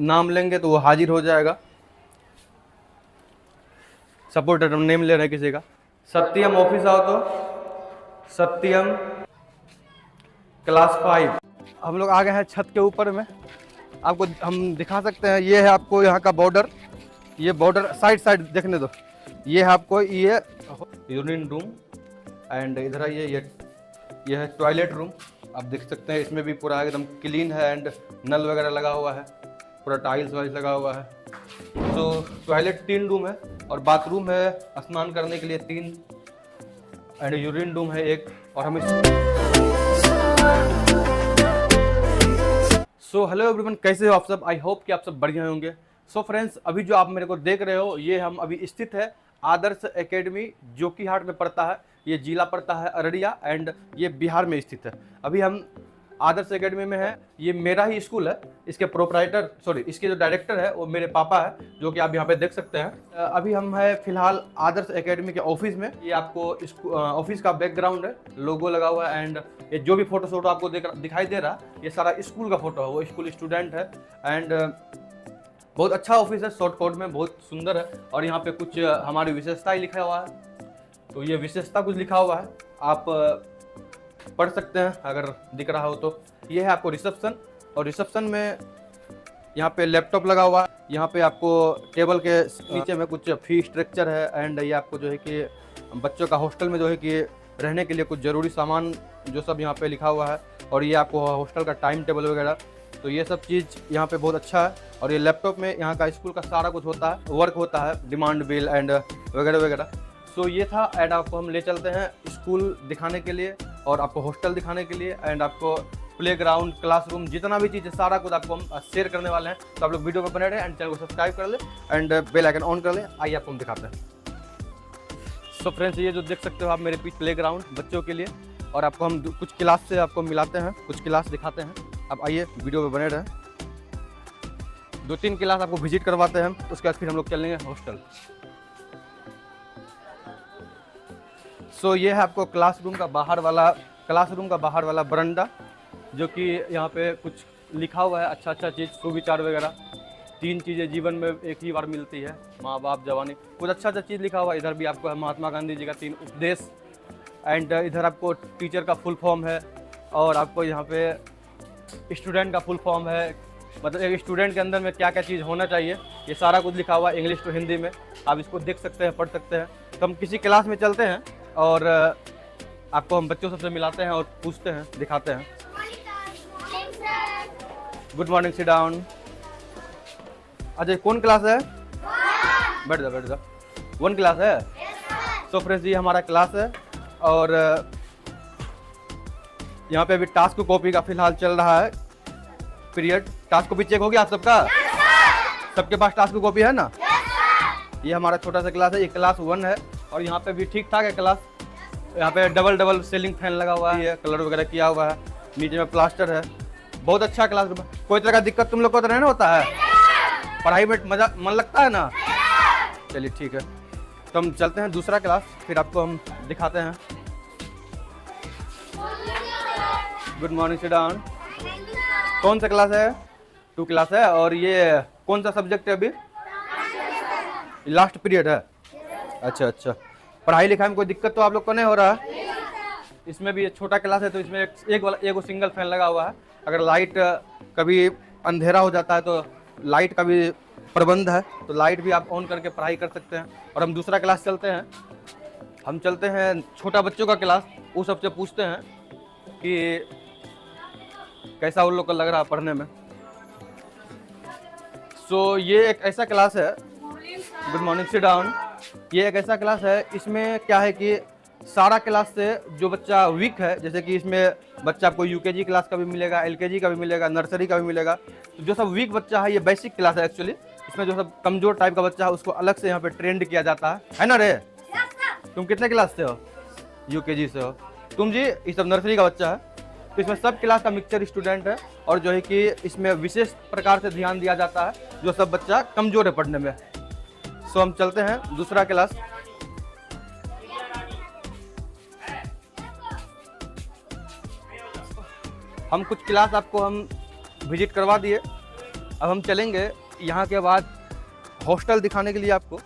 नाम लेंगे तो वो हाजिर हो जाएगा। सपोर्ट नेम ले रहे हैं किसी का। सत्यम ऑफिस आओ तो, सत्यम क्लास 5। हम लोग आ गए हैं छत के ऊपर में। आपको हम दिखा सकते हैं, ये है आपको यहाँ का बॉर्डर। ये बॉर्डर साइड साइड देखने दो। ये है आपको ये यूरिन रूम एंड इधर है ये है टॉयलेट रूम। आप देख सकते हैं इसमें भी पूरा एकदम क्लीन है एंड नल वगैरह लगा हुआ है, पूरा टाइल्स वाइल्स लगा हुआ है। तो टॉयलेट 3 रूम है और बाथरूम है स्नान करने के लिए 3 एंड यूरिन रूम है 1। और हमें सो हेलो एवरीवन, कैसे हो आप सब? आई होप कि आप सब बढ़िया होंगे। सो फ्रेंड्स, अभी जो आप मेरे को देख रहे हो ये हम अभी स्थित है आदर्श एकेडमी, जो कि हाट में पड़ता है। ये जिला पड़ता है अररिया एंड ये बिहार में स्थित है। अभी हम आदर्श एकेडमी में है। ये मेरा ही स्कूल है। इसके इसके जो डायरेक्टर है वो मेरे पापा है, जो कि आप यहाँ पे देख सकते हैं। अभी हम है फिलहाल आदर्श एकेडमी के ऑफिस में। ये आपको ऑफिस का बैकग्राउंड है, लोगो लगा हुआ है एंड ये जो भी फोटो आपको दिखाई दे रहा है ये सारा स्कूल का फोटो है। वो स्कूल स्टूडेंट है एंड बहुत अच्छा ऑफिस है, शॉर्ट कोट में बहुत सुंदर है। और यहाँ पे कुछ हमारी विशेषता ही लिखा हुआ है। तो ये विशेषता कुछ लिखा हुआ है, आप पढ़ सकते हैं अगर दिख रहा हो तो। ये है आपको रिसेप्शन, और रिसेप्शन में यहाँ पे लैपटॉप लगा हुआ है। यहाँ पे आपको टेबल के नीचे में कुछ फी स्ट्रक्चर है एंड ये आपको जो है कि बच्चों का हॉस्टल में जो है कि रहने के लिए कुछ ज़रूरी सामान जो सब यहाँ पे लिखा हुआ है। और ये आपको हॉस्टल का टाइम टेबल वगैरह, तो ये सब चीज़ यहाँ पे बहुत अच्छा है। और ये लैपटॉप में यहाँ का स्कूल का सारा कुछ होता है, वर्क होता है, डिमांड बिल एंड वगैरह वगैरह। सो ये था एंड आपको हम ले चलते हैं स्कूल दिखाने के लिए और आपको हॉस्टल दिखाने के लिए एंड आपको प्लेग्राउंड, क्लासरूम, जितना भी चीज़ है सारा कुछ आपको हम शेयर करने वाले हैं। तो आप लोग वीडियो में बने रहे एंड चैनल को सब्सक्राइब कर ले एंड बेल आइकन ऑन कर ले। आइए आपको हम दिखाते हैं। सो फ्रेंड्स, ये जो देख सकते हो आप मेरे पीछे प्लेग्राउंड बच्चों के लिए, और आपको हम कुछ क्लास से आपको मिलाते हैं, कुछ क्लास दिखाते हैं। आप आइए वीडियो में बने रहें। 2-3 क्लास आपको विजिट करवाते हैं, उसके बाद फिर हम लोग चलेंगे हॉस्टल। सो ये है आपको क्लासरूम का बाहर वाला बरंडा, जो कि यहाँ पे कुछ लिखा हुआ है अच्छा चीज़, सुविचार वगैरह। 3 चीज़ें जीवन में एक ही बार मिलती है, माँ बाप, जवानी, कुछ अच्छा चीज़ लिखा हुआ है। इधर भी आपको है महात्मा गांधी जी का 3 उपदेश एंड इधर आपको टीचर का फुल फॉर्म है और आपको यहाँ पे स्टूडेंट का फुल फॉर्म है, मतलब एक स्टूडेंट के अंदर में क्या क्या चीज़ होना चाहिए, ये सारा कुछ लिखा हुआ है इंग्लिश टू हिंदी में। आप इसको देख सकते हैं, पढ़ सकते हैं। तो हम किसी क्लास में चलते हैं और आपको हम बच्चों सबसे मिलाते हैं और पूछते हैं, दिखाते हैं। Good morning, sit down. Ajay, कौन क्लास है? बैठ जा। 1 क्लास है। सो फ्रेंड्स, ये हमारा क्लास है और यहाँ पे अभी टास्क कॉपी का फिलहाल चल रहा है पीरियड। टास्क कॉपी चेक हो गया आप सबका? सबके पास टास्क कॉपी है ना? ये हमारा छोटा सा क्लास है, ये क्लास 1 है। और यहाँ पे भी ठीक ठाक है क्लास। यहाँ पे डबल सीलिंग फैन लगा हुआ है, कलर वगैरह किया हुआ है, नीचे में प्लास्टर है। बहुत अच्छा क्लास रूम है। कोई तरह का दिक्कत तुम लोग को तो नहीं होता है? पढ़ाई में मन लगता है ना? चलिए ठीक है, तो हम चलते हैं दूसरा क्लास, फिर आपको हम दिखाते हैं। Good morning, sit down. कौन सा क्लास है? 2 क्लास है। और ये कौन सा सब्जेक्ट है अभी? लास्ट पीरियड है। अच्छा। पढ़ाई लिखाई में कोई दिक्कत तो आप लोग को नहीं हो रहा है? इसमें भी छोटा क्लास है तो इसमें एक सिंगल फैन लगा हुआ है। अगर लाइट कभी अंधेरा हो जाता है तो लाइट का भी प्रबंध है, तो लाइट भी आप ऑन करके पढ़ाई कर सकते हैं। और हम दूसरा क्लास चलते हैं। हम चलते हैं छोटा बच्चों का क्लास, वो सबसे पूछते हैं कि कैसा उन लोग को लग रहा है पढ़ने में। सो ये एक ऐसा क्लास है, गुड मॉर्निंग, सिट डाउन। ये एक ऐसा क्लास है, इसमें क्या है कि सारा क्लास से जो बच्चा वीक है, जैसे कि इसमें बच्चा आपको यूकेजी क्लास का भी मिलेगा, एलकेजी का भी मिलेगा, नर्सरी का भी मिलेगा। तो जो सब वीक बच्चा है, ये बेसिक क्लास है एक्चुअली। इसमें जो सब कमजोर टाइप का बच्चा है उसको अलग से यहाँ पे ट्रेंड किया जाता है ना रे? तुम कितने क्लास से हो? यूकेजी से हो तुम जी? ये सब नर्सरी का बच्चा है। तो इसमें सब क्लास का मिक्सचर स्टूडेंट है और जो है कि इसमें विशेष प्रकार से ध्यान दिया जाता है जो सब बच्चा कमजोर है पढ़ने में। सो हम चलते हैं दूसरा क्लास। हम कुछ क्लास आपको हम विजिट करवा दिए अब हम चलेंगे यहाँ के बाद हॉस्टल दिखाने के लिए आपको।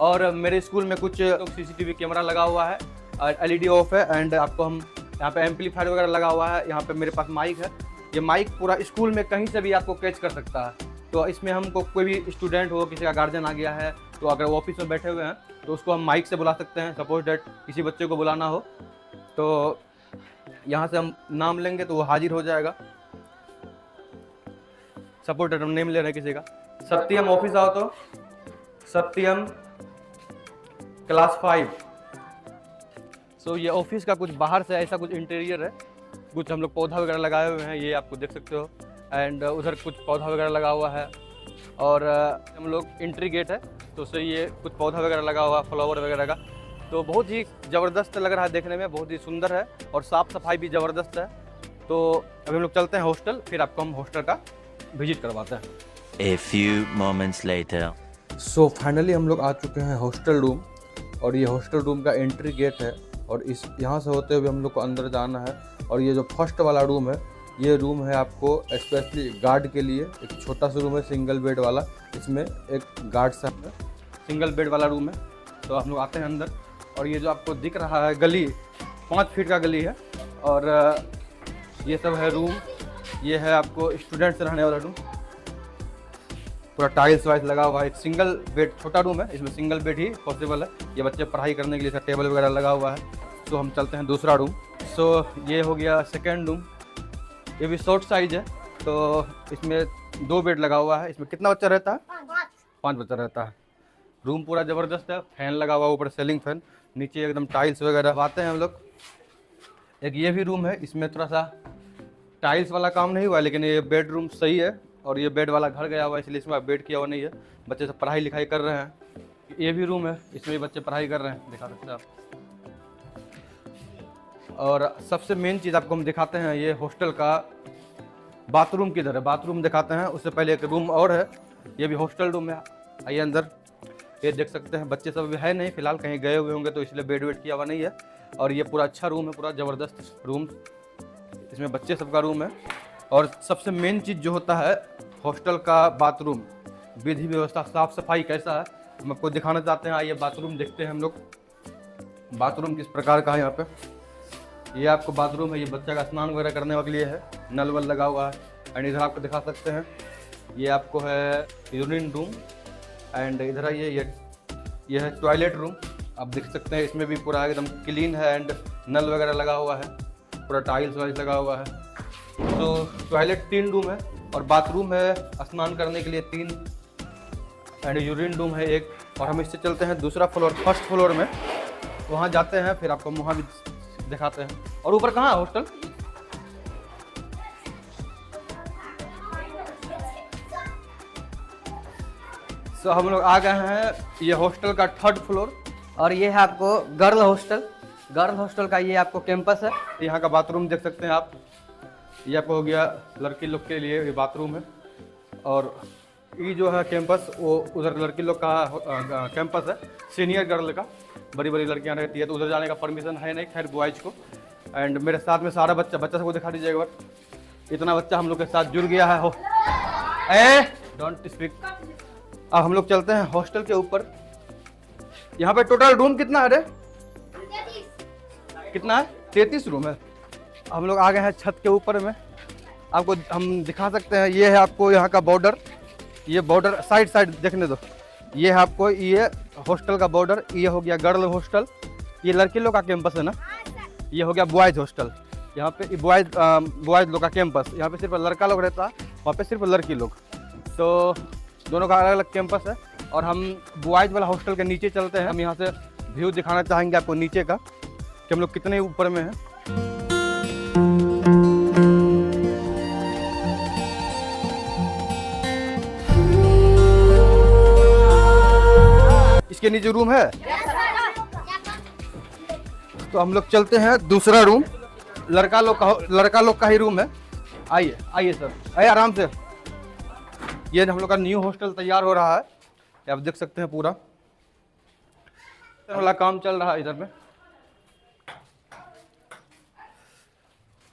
और मेरे स्कूल में कुछ CCTV कैमरा लगा हुआ है और LED ऑफ है। एंड आपको हम यहाँ पे एम्पलीफायर वगैरह लगा हुआ है। यहाँ पे मेरे पास माइक है। ये माइक पूरा स्कूल में कहीं से भी आपको कैच कर सकता है। तो इसमें हमको कोई भी स्टूडेंट हो, किसी का गार्जियन आ गया है, तो अगर वो ऑफिस में बैठे हुए हैं तो उसको हम माइक से बुला सकते हैं। सपोज डेट किसी बच्चे को बुलाना हो तो यहाँ से हम नाम लेंगे तो वो हाजिर हो जाएगा। सपोज डेट हम नेम ले रहे हैं किसी का, सत्यम ऑफिस आओ तो सत्यम क्लास 5। सो ये ऑफिस का कुछ बाहर से ऐसा कुछ इंटीरियर है। कुछ हम लोग पौधा वगैरह लगाए हुए हैं, ये आपको देख सकते हो। एंड उधर कुछ पौधा वगैरह लगा हुआ है। और हम लोग एंट्री गेट है तो उससे ये कुछ पौधा वगैरह लगा हुआ, फ्लावर वगैरह का। तो बहुत ही ज़बरदस्त लग रहा है देखने में, बहुत ही सुंदर है और साफ़ सफाई भी ज़बरदस्त है। तो अभी हम लोग चलते हैं हॉस्टल, फिर आपको हम हॉस्टल का विजिट करवाते हैं। A few moments later. So finally हम लोग आ चुके हैं हॉस्टल रूम। और ये हॉस्टल रूम का एंट्री गेट है और इस यहाँ से होते हुए हम लोग को अंदर जाना है। और ये जो फर्स्ट वाला रूम है, ये रूम है आपको स्पेशली गार्ड के लिए। एक छोटा सा रूम है सिंगल बेड वाला, इसमें एक गार्ड साहब है। सिंगल बेड वाला रूम है। तो हम लोग आते हैं अंदर और ये जो आपको दिख रहा है गली, 5 फीट का गली है। और ये सब है रूम। ये है आपको स्टूडेंट्स रहने वाला रूम, पूरा टाइल्स वाइल्स लगा हुआ है। एक सिंगल बेड छोटा रूम है, इसमें सिंगल बेड ही पॉसिबल है। ये बच्चे पढ़ाई करने के लिए टेबल वगैरह लगा हुआ है। तो हम चलते हैं दूसरा रूम। सो ये हो गया सेकेंड रूम। ये भी शॉर्ट साइज है। तो इसमें 2 बेड लगा हुआ है। इसमें कितना बच्चा रहता है? 5 बच्चा रहता है। रूम पूरा ज़बरदस्त है, फैन लगा हुआ ऊपर, सीलिंग फैन, नीचे एकदम टाइल्स वगैरह। आते हैं हम लोग, एक ये भी रूम है। इसमें थोड़ा सा टाइल्स वाला काम नहीं हुआ है, लेकिन ये बेडरूम सही है। और ये बेड वाला घर गया हुआ है, इसलिए इसमें बेड किया हुआ नहीं है। बच्चे सब पढ़ाई लिखाई कर रहे हैं। ये भी रूम है, इसमें भी बच्चे पढ़ाई कर रहे हैं, दिखा सकते हैं आप। और सबसे मेन चीज़ आपको हम दिखाते हैं, ये हॉस्टल का बाथरूम किधर है, बाथरूम दिखाते हैं। उससे पहले एक रूम और है, ये भी हॉस्टल रूम है। आइए अंदर, ये देख सकते हैं। बच्चे सब अभी है नहीं, फिलहाल कहीं गए हुए होंगे तो इसलिए बेड वेड किया हुआ नहीं है। और ये पूरा अच्छा रूम है, पूरा ज़बरदस्त रूम। इसमें बच्चे सब का रूम है। और सबसे मेन चीज़ जो होता है हॉस्टल का बाथरूम, विधि व्यवस्था, साफ़ सफाई कैसा है, हम आपको दिखाना चाहते हैं। आइए बाथरूम देखते हैं हम लोग, बाथरूम किस प्रकार का है। यहाँ पे ये आपको बाथरूम है, ये बच्चा का स्नान वगैरह करने के लिए है, नल वल लगा हुआ है। एंड इधर आपको दिखा सकते हैं, ये आपको है यूरिन रूम। एंड इधर आइए, ये है टॉयलेट रूम। आप देख सकते हैं, इसमें भी पूरा एकदम क्लीन है एंड नल वगैरह लगा हुआ है, पूरा टाइल्स वाइल्स लगा हुआ है। तो टॉयलेट 3 रूम है और बाथरूम है स्नान करने के लिए 3, एंड यूरिन रूम है 1। और हम इससे चलते हैं दूसरा फ्लोर, फर्स्ट फ्लोर में, वहाँ जाते हैं, फिर आपको वहाँ भी दिखाते हैं। और ऊपर कहाँ है हॉस्टल? सो हम लोग आ गए हैं ये हॉस्टल का 3rd फ्लोर। और ये है आपको गर्ल हॉस्टल। गर्ल हॉस्टल का ये आपको कैंपस है। यहाँ का बाथरूम देख सकते हैं आप। ये आपको हो गया लड़की लोग के लिए ये बाथरूम है। और ये जो है कैंपस, वो उधर लड़की लोग का कैंपस है, सीनियर गर्ल का। बड़ी बड़ी लड़कियाँ रहती है तो उधर जाने का परमिशन है नहीं, खैर बॉयज़ को। एंड मेरे साथ में सारा बच्चा सबको दिखा दीजिए एक बार। इतना बच्चा हम लोग के साथ जुड़ गया है। Don't speak. अब हम लोग चलते हैं हॉस्टल के ऊपर। यहाँ पे टोटल रूम कितना है रे? 33। कितना है? 33 रूम है। हम लोग आ गए हैं छत के ऊपर में, आपको हम दिखा सकते हैं। ये है आपको यहाँ का बॉर्डर, ये बॉर्डर साइड देखने दो। ये है आपको ये हॉस्टल का बॉर्डर। ये हो गया गर्ल हॉस्टल, ये लड़की लोग का कैंपस है ना। ये हो गया बॉयज़ हॉस्टल, यहाँ पे बॉयज़ लोग का कैंपस। यहाँ पे सिर्फ लड़का लोग रहता है, वहाँ पे सिर्फ लड़की लोग। तो दोनों का अलग अलग कैंपस है। और हम बॉयज़ वाला हॉस्टल के नीचे चलते हैं। हम यहाँ से व्यू दिखाना चाहेंगे आपको नीचे का, कि हम लोग कितने ऊपर में हैं। इसके नीचे रूम है। तो हम लोग चलते हैं दूसरा रूम, लड़का लोग का ही रूम है। आइए सर, आइए आराम से। ये हम लोग का न्यू हॉस्टल तैयार हो रहा है, आप देख सकते हैं। पूरा वाला काम चल रहा है इधर में।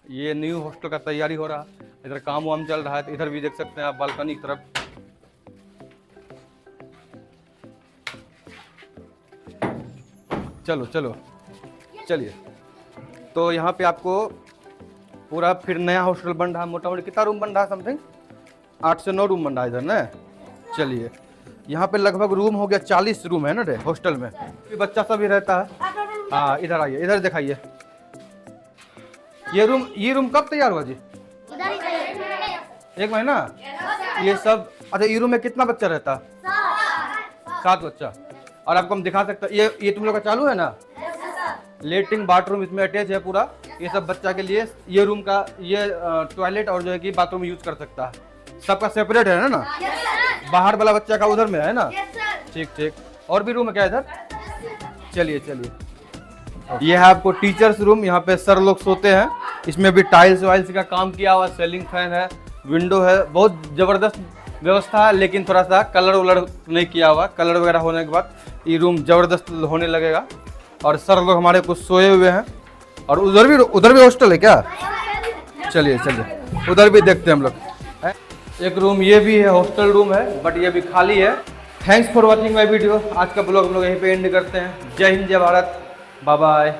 ये न्यू हॉस्टल का तैयारी हो रहा है, इधर काम वाम चल रहा है। तो इधर भी देख सकते हैं आप, बालकनी की तरफ चलो चलो चलिए। तो यहाँ पे आपको पूरा फिर नया हॉस्टल बन रहा है। मोटा मोटी कितना रूम बन रहा है? समथिंग 8 से 9 रूम बन रहा है इधर ना। चलिए, यहाँ पे लगभग रूम हो गया 40 रूम है ना रे हॉस्टल में। ये बच्चा सब ही रहता है। हाँ इधर आइए, इधर दिखाइए। ये रूम कब तैयार हुआ जी? 1 महीना। ये सब अच्छा, ये रूम में कितना बच्चा रहता है? 7 बच्चा। और आपको हम दिखा सकते हैं, ये तुम लोग का चालू है ना? लेटरिन बाथरूम इसमें अटैच है पूरा। ये सब बच्चा के लिए ये रूम का ये टॉयलेट और जो है कि बाथरूम यूज कर सकता है। सबका सेपरेट है ना? बाहर वाला बच्चा का उधर में है ना? ठीक ठीक। और भी रूम है क्या इधर? चलिए चलिए। ये है आपको टीचर्स रूम। यहाँ पे सर लोग सोते हैं। इसमें भी टाइल्स वाइल्स का काम किया हुआ, सीलिंग फैन है, विंडो है, बहुत जबरदस्त व्यवस्था है। लेकिन थोड़ा सा कलर वलर नहीं किया हुआ। कलर वगैरह होने के बाद ये रूम जबरदस्त होने लगेगा। और सर लोग हमारे कुछ सोए हुए हैं। और उधर भी हॉस्टल है क्या? चलिए चलिए, उधर भी देखते हैं हम लोग। एक रूम ये भी है, हॉस्टल रूम है, बट ये भी खाली है। Thanks for watching my video. आज का ब्लॉग हम लोग यहीं पे एंड करते हैं। जय हिंद, जय भारत, बाय बाय।